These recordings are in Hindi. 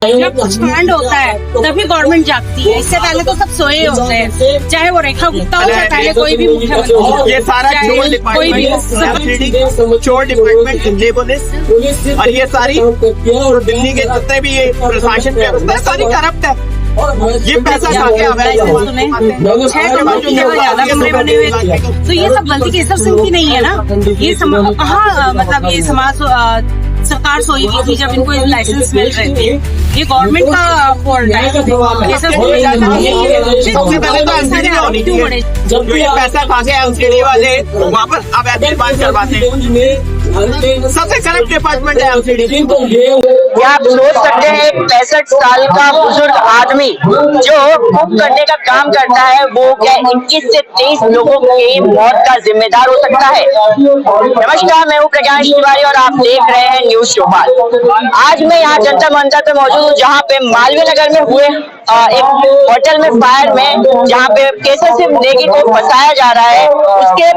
जब कुछ कांड होता है तभी गवर्नमेंट जागती है, इससे पहले तो सब सोए होते हैं, चाहे वो रेखा गुप्ता हो चाहे पहले कोई भी मुख्यमंत्री। ये सारा चोर डिपार्टमेंट, चोर डिपार्टमेंट, दिल्ली पुलिस और ये सारी दिल्ली के जितने भी ये प्रशासन व्यवस्था सारी करप्ट है। ये पैसा खा के सुने 6 करोड़ की जगह ज्यादा कमरे बने हुए थे, तो ये सब गलती केशव सिंह की नहीं है ना। ये कहाँ मतलब ये समाज सरकार सोई हुई थी जब इनको लाइसेंस मिल रहे थे, ये गवर्नमेंट का फॉल्ट है। केशव सिंह जब ये पैसा खा के एलसीडी वाले वहाँ पर अब ऐसे बात करवाते हैं, सबसे करप्ट डिपार्टमेंट है एलसीडी। क्या आप सोच सकते हैं एक 65 साल का बुजुर्ग आदमी जो कुक करने का काम करता है वो क्या 21 से 23 लोगों की मौत का जिम्मेदार हो सकता है? नमस्कार, मैं हूँ प्रकाश तिवारी और आप देख रहे हैं न्यूज चौपाल। आज मैं यहाँ जंतर मंतर पे मौजूद हूँ जहाँ पे मालवीय नगर में हुए एक होटल में फायर में जहाँ पे केशव सिंह नेगी को फंसाया जा रहा है, उसके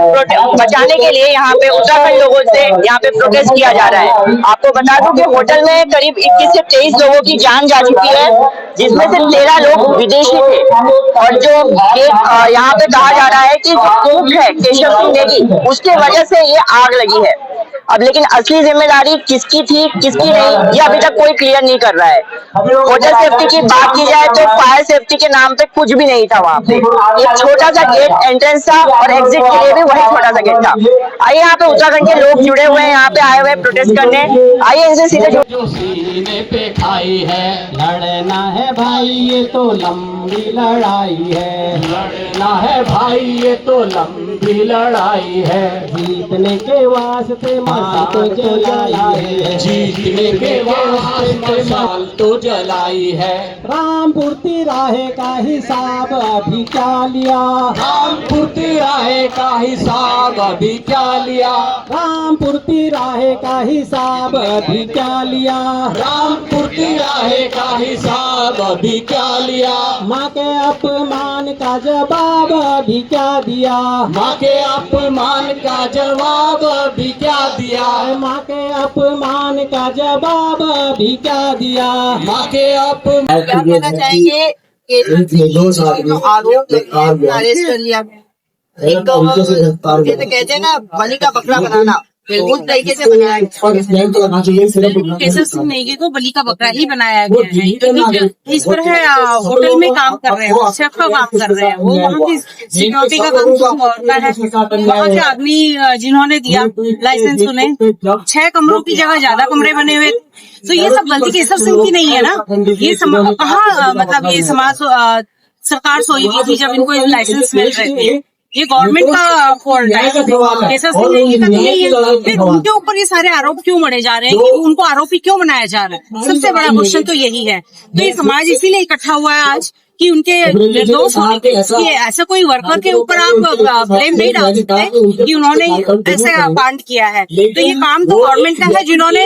बचाने के लिए यहाँ पे उत्तराखंड लोगों से यहाँ पे प्रोटेस्ट किया जा रहा है। आपको बता दूं कि होटल में करीब 21 से 23 लोगों की जान जा चुकी है, जिसमें से 13 लोग विदेशी थे। और जो यहाँ पे कहा जा रहा है कि जो कुक है केशव सिंह नेगी, उसके वजह से ये आग लगी है। अब लेकिन असली जिम्मेदारी किसकी थी किसकी नहीं, ये अभी तक कोई क्लियर नहीं कर रहा है। होटल सेफ्टी की बात की जाए तो फायर सेफ्टी के नाम पे कुछ भी नहीं था वहाँ पे। एक छोटा सा गेट एंट्रेंस था और एग्जिट के लिए भी वही छोटा सा गेट था। आइए यहाँ पे उत्तराखंड के लोग जुड़े हुए हैं, यहाँ पे आए हुए प्रोटेस्ट करने। आइए इनसे सीधे जो सीने पे खाई है, लड़ना है भाई ये तो लंबी लड़ाई है, लड़ना है भाई ये तो लंबी लड़ाई है, जीतने के वास्ते मशाल तो जलाई है, जीतने के वास्ते मशाल तो जलाई है। रामपुर तिराहे का हिसाब अभी क्या लिया, रामपुर तिराहे का हिसाब अभी क्या लिया, रामपुर तिराहे का हिसाब अभी क्या लिया, रामपुर तिराहे का हिसाब अभी क्या लिया, माँ के अपमान का जवाब अभी क्या दिया, माँ के अपमान का जवाब अभी क्या दिया, माँ के अपमान का जवाब अभी क्या दिया, माँ के अपमान। क्या कहना चाहेंगे? आरोप अरेस्ट कर लिया, एक तो कहते हैं ना बलि का बकरा बनाना, उस तरीके से बनाया गया। केशव सिंह नेगी को बलि का बकरा ही बनाया गया है। इस पर है होटल में काम कर रहे हैं, शेफ का काम कर रहे हैं, वो वहाँ की सिक्योरिटी का काम होता है। वहाँ के आदमी जिन्होंने दिया लाइसेंस उन्हें 6 कमरों की जगह ज्यादा कमरे बने हुए, तो ये सब गलती केशव सिंह की नहीं है ना। ये कहाँ मतलब ये समाज सरकार सोई हुई थी जब इनको लाइसेंस मिल रहे थे, ये गवर्नमेंट का फॉल्ट है। केशव सिंह नेगी का नहीं है, फिर उनके ऊपर ये सारे आरोप क्यों मढ़े जा रहे हैं कि उनको आरोपी क्यों बनाया जा रहा है? सबसे बड़ा क्वेश्चन तो यही है। तो ये समाज इसीलिए इकट्ठा हुआ है आज कि उनके निर्दोष होने के, ऐसा कोई वर्कर के ऊपर आप ब्लेम नहीं डाल सकते कि उन्होंने ऐसे कांड किया है। तो ये काम तो गवर्नमेंट का है जिन्होंने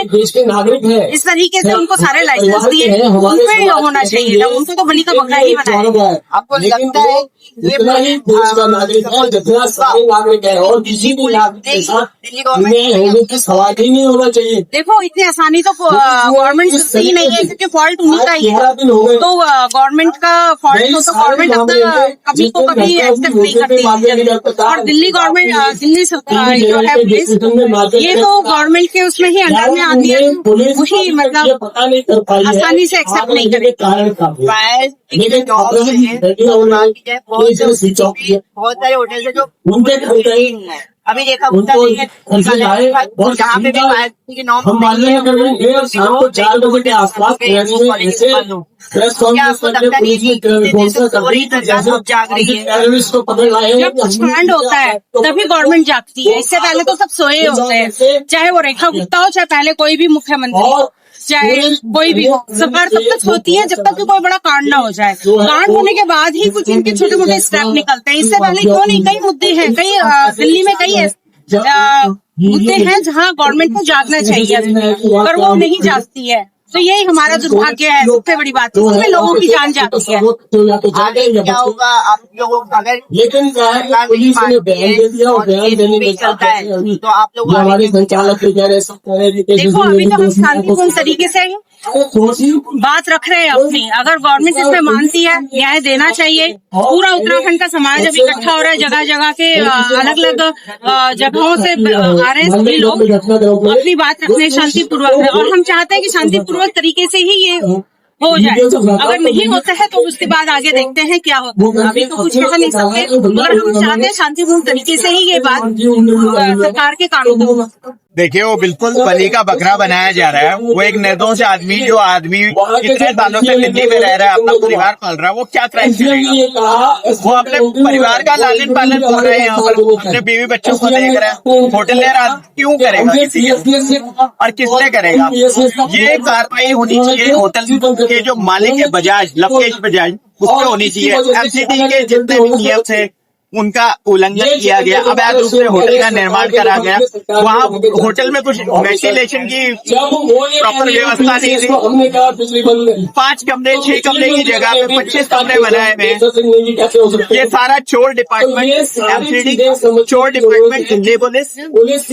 इस तरीके से उनको सारे लाइसेंस दिए, उनपे होना चाहिए था, उनको तो बलि का बकरा ही बनाया। आपको लगता है ये नागरिक है और किसी भी नागरिक के साथ होने की सवाल ही नहीं होना चाहिए। देखो इतनी आसानी तो गवर्नमेंट ही नहीं है, क्योंकि फॉल्ट उन्हीं का ही है। तो गवर्नमेंट का फॉल्ट तो गवर्नमेंट अपना कभी को कभी एक्सेप्ट नहीं करती। और दिल्ली गवर्नमेंट, दिल्ली जो है पुलिस, ये तो गवर्नमेंट के उसमें ही अंडर में आती है, वही मतलब आसानी से एक्सेप्ट नहीं करेगी। बहुत सारे होटल से जो अभी देखा जहाँ पे भी हम मालूम कर रहे हैं शाम को 4 बजे के आसपास प्रेस कॉन्फ्रेंस करके पुलिस ने को पकड़ लाए। जब कुछ कांड होता है तभी गवर्नमेंट जागती है, इससे पहले तो सब सोए होते हैं, चाहे वो रेखा गुप्ता हो चाहे पहले कोई भी मुख्यमंत्री, चाहे कोई भी हो। सरकार तब तक होती है जब तक कि कोई बड़ा कांड ना हो जाए। कांड होने के बाद ही कुछ इनके छोटे मोटे स्टेप निकलते हैं, इससे पहले क्यों नहीं? कई मुद्दे हैं, कई दिल्ली में कई मुद्दे हैं जहाँ गवर्नमेंट को जागना चाहिए पर वो नहीं जागती है। तो यही हमारा दुर्भाग्य है, सबसे बड़ी बात है, इसमें लोगों की जान जाती है। आगे क्या होगा आप लोगों अगर लेकिन पुलिस ने बयान दे दिया और बयान देने के चलता है तो आप लोग हमारे संचालक कह रहे सब देखो अभी तो हम शांतिपूर्ण तरीके से बात रख रहे हैं अपनी। अगर गवर्नमेंट इसमें मानती है, न्याय देना चाहिए। पूरा उत्तराखंड का समाज अब इकट्ठा हो रहा है, जगह जगह के अलग अलग जगहों से आ रहे हैं सभी लोग अपनी बात रखने शांतिपूर्वक, और हम चाहते हैं कि शांतिपूर्वक तरीके से ही ये हो जाए। अगर नहीं होता है तो उसके बाद आगे देखते हैं क्या होता है। अभी तो कुछ कह नहीं सकते, मगर हम चाहते हैं शांतिपूर्ण तरीके से ही ये बात सरकार के कानून हो। देखिए, वो बिल्कुल बलि का बकरा बनाया जा रहा है। वो एक निर्दोष आदमी, जो आदमी कितने सालों से दिल्ली में रह रहा है, अपना परिवार पाल रहा है, वो क्या क्राइम करेगा? वो अपने परिवार का लालन पालन कर रहे हैं, यहाँ पर अपने बीवी बच्चों को देख रहे हैं। होटलियर क्यों करेगा किसी के, और किसने करेगा? ये कार्रवाई होनी चाहिए होटल के जो मालिक है बजाज, लवकेश बजाज, उस पर होनी चाहिए। एमसीडी के जितने भी नियम थे उनका उल्लंघन किया गया। अवैध रूप से होटल का निर्माण करा गया। वहाँ होटल में कुछ वेंटिलेशन की प्रॉपर व्यवस्था नहीं थी। 5 कमरे 6 कमरे की जगह पे 25 कमरे बनाए हुए। ये सारा चोर डिपार्टमेंट, एमसीडी, चोर डिपार्टमेंट, दिल्ली पुलिस,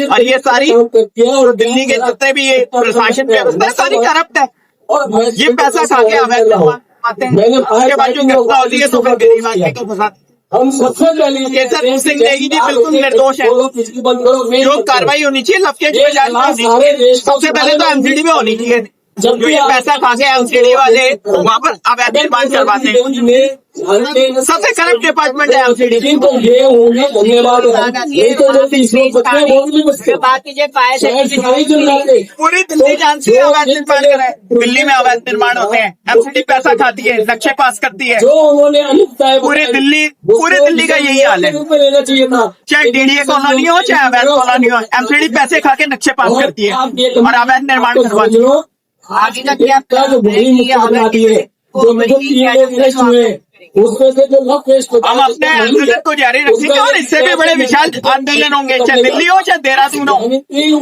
और ये सारी दिल्ली के जितने भी ये प्रशासन व्यवस्था सारी करप्ट है। ये पैसा खा के अवैध आते हैं, उसके बाद जो गिरफ्तार होती है तो फिर गरीब आदमी को फंसाते। हम सबसे पहले केसर सिंह नेगी जी बिल्कुल निर्दोष है। जो कार्रवाई होनी चाहिए लवकेश बजाज, सबसे पहले तो एमसीडी में होनी चाहिए। जो ये पैसा खा के एमसीडी वाले वहाँ पर अवैध निर्माण करवाते हैं। सबसे करप्ट डिपार्टमेंट है एमसीडी। पूरी दिल्ली जानती है अवैध निर्माण कर रहे हैं। दिल्ली में अवैध निर्माण होते हैं, एमसीडी पैसा खाती है, नक्शे पास करती है। पूरी दिल्ली का यही हाल है। चाहे डीडीए कॉलोनी हो, चाहे अवैध कॉलोनी हो, एमसीडी पैसे खा के नक्शे पास करती है और अवैध निर्माण करवाती है। आगे का क्या हम अपने आंदोलन को जारी रखेंगे और इससे भी बड़े विशाल आंदोलन होंगे, चाहे दिल्ली हो चाहे देहरादून हो।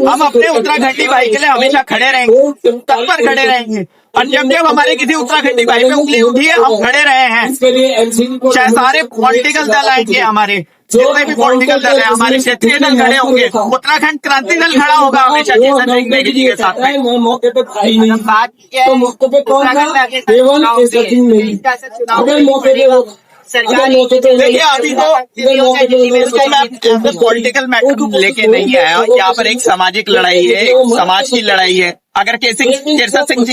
हम अपने उत्तराखंडी भाई के लिए हमेशा खड़े रहेंगे, तत्पर खड़े रहेंगे। और जब जब हमारे किसी उत्तराखंडी भाई पे उंगली उठी है, हम खड़े रहे हैं। चाहे सारे पॉलिटिकल दल आएंगे, हमारे जितने भी पॉलिटिकल दल है, हमारे क्षेत्रीय दल खड़े होंगे। उत्तराखंड क्रांति दल खड़ा होगा हमेशा केसर सिंह नेगी जी के साथ में। मौके पे था ही नहीं, तो मौके पे कौन था? केवल केसर सिंह नेगी। अगर मौके पे देखिए, अभी तो मैं पॉलिटिकल मैटर लेके नहीं आया। यहाँ पर एक सामाजिक लड़ाई है, एक समाज की लड़ाई है। अगर केसर सिंह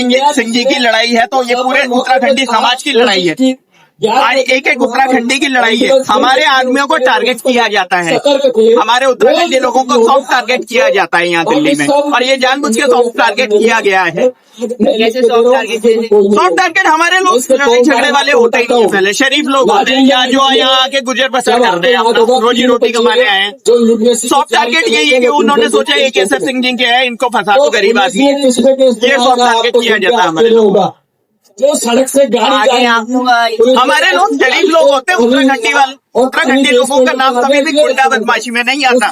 जी की लड़ाई है तो ये पूरे उत्तराखंडी समाज की लड़ाई है। आज एक उत्तराखंडी की लड़ाई है। हमारे आदमियों को टारगेट किया जाता है, हमारे उत्तराखंडी लोगों को सॉफ्ट टारगेट किया जाता है यहाँ दिल्ली में, और ये जानबूझ के सॉफ्ट टारगेट किया गया है। सॉफ्ट टारगेट हमारे लोग झगड़े वाले होते ही नहीं, पहले शरीफ लोग होते हैं या जो यहाँ आके गुजर बसर कर रहे हैं, रोजी रोटी कमाने आए हैं। सॉफ्ट टारगेट यही है कि उन्होंने सोचा ये केसर सिंह जी के है, इनको फंसा दो गरीब आदमी। ये सॉफ्ट टारगेट किया जाता है हमारे लोग। जो सड़क से गाड़ी हमारे लोग शरीफ लोग होते हैं, उत्तराखंडी वाले। उत्तराखंडी लोगों का नाम कभी भी गुंडा बदमाशी में नहीं आता।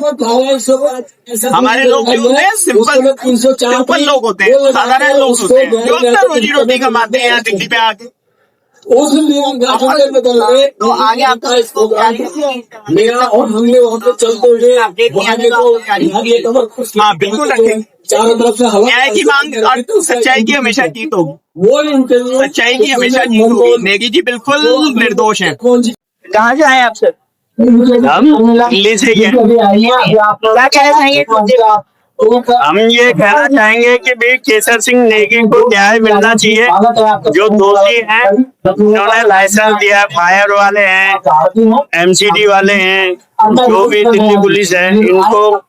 हमारे लोग जो होते हैं सिंपल लोग होते हैं, साधारण लोग होते हैं, जो अपना रोजी रोटी कमाते हैं यहाँ दिल्ली पे आके। उस बदल रहे तो आगे आपका इसको मेरा और हमने वहाँ पे चलते हुए हाँ बिल्कुल रखेंगे। चारों तरफ से हवा, न्याय की मांग और सच्चाई की हमेशा जीत होगी। वो इंटरव्यू सच्चाई की हमेशा जीत होगी। नेगी जी बिल्कुल निर्दोष हैं। कहाँ से आए आप सर? हम दिल्ली से ही हैं। क्या कहना चाहेंगे? हम ये कहना चाहेंगे कि भी केसर सिंह नेगी को न्याय मिलना चाहिए। जो दोषी हैं, उन्होंने लाइसेंस दिया, फायर वाले हैं, एमसीडी वाले हैं, जो भी दिल्ली पुलिस है, इनको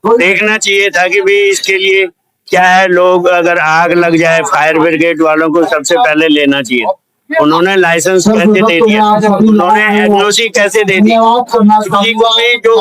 देखना चाहिए था कि भी इसके लिए क्या है। लोग अगर आग लग जाए, फायर ब्रिगेड वालों को सबसे पहले लेना चाहिए। उन्होंने लाइसेंस कैसे दे दिया, उन्होंने एनओसी कैसे दे दी? किसी को भी जो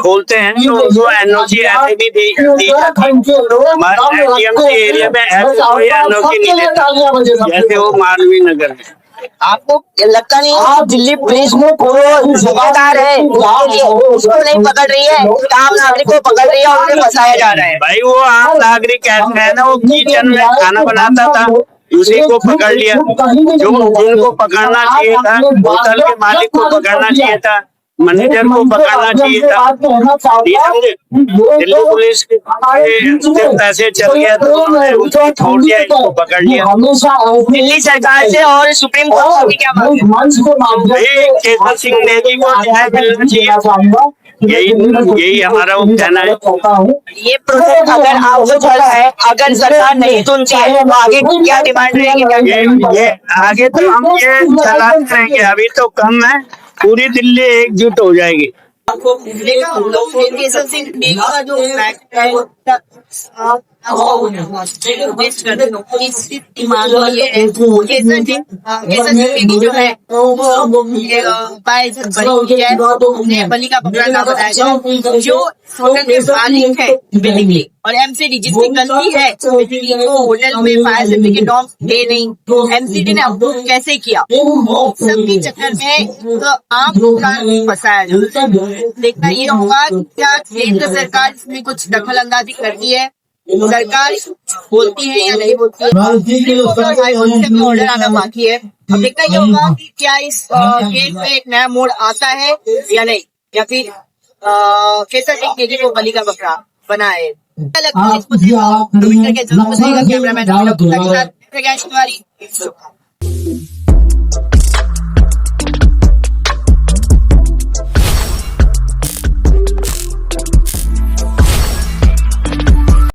खोलते हैं तो वो एनओसी ऐसे भी दी हमारे टीएमसी एरिया में ऐसे कोई एनओसी नहीं देता जैसे वो मालवीय नगर है। आपको लगता नहीं है दिल्ली पुलिस में कोई जिम्मेदार है उसको नहीं पकड़ रही है, आम नागरिक को पकड़ रही है और उन्हें फंसाया जा रहा है? भाई वो आम नागरिक कैसे है ना, वो किचन में खाना बनाता था, उसी को पकड़ लिया। जो उनको पकड़ना चाहिए था, होटल के मालिक को पकड़ना चाहिए था, मैनेजर को पकड़ना चाहिए था। नहीं समझे? दिल्ली पुलिस के सिर्फ ऐसे चल गया तो उन्होंने उसको छोड़ दिया, इसको पकड़ लिया। दिल्ली सरकार से और सुप्रीम कोर्ट से क्या मांग है? ये केसर सिंह नेगी को न्याय मिलना चाहिए, यही हमारा कहना है। ये प्रोसेस अगर आगे चल है, अगर सरकार नहीं सुनती है तो आगे क्या डिमांड रहेगी? ये आगे तो हम ये चलाते रहेंगे, अभी तो कम है, पूरी दिल्ली एकजुट हो जाएगी। देखा हम लोग केसर सिंह नेगी का जो फैक्ट है वो वेस्ट कर देना। इसकी डिमांड ये है केसर सिंह नेगी जो है वो बाइज्जत बरी है, उन्हें बलि का बकरा ना बनाया जाए। जो होटल के मालिक है बेसिकली और एमसीडी जिसकी गलती है वो होटल में फायर सेफ्टी के नॉर्म्स दे नहीं, एमसीडी ने अप्रूव कैसे किया, सबके चक्कर में तो आम लोग फंसाया जाता है। देखना ये होगा क्या केंद्र सरकार इसमें कुछ दखल अंदाजी करती है, सरकार बोलती है या नहीं बोलती है, ऑर्डर आना बाकी है। अब देखना ये होगा कि क्या इस केस में एक नया मोड़ आता है या नहीं, या फिर केसर सिंह नेगी को बलि का बकरा बनाए। क्या लगता है इसको ट्विटर के जरूर बताइएगा। कैमरामैन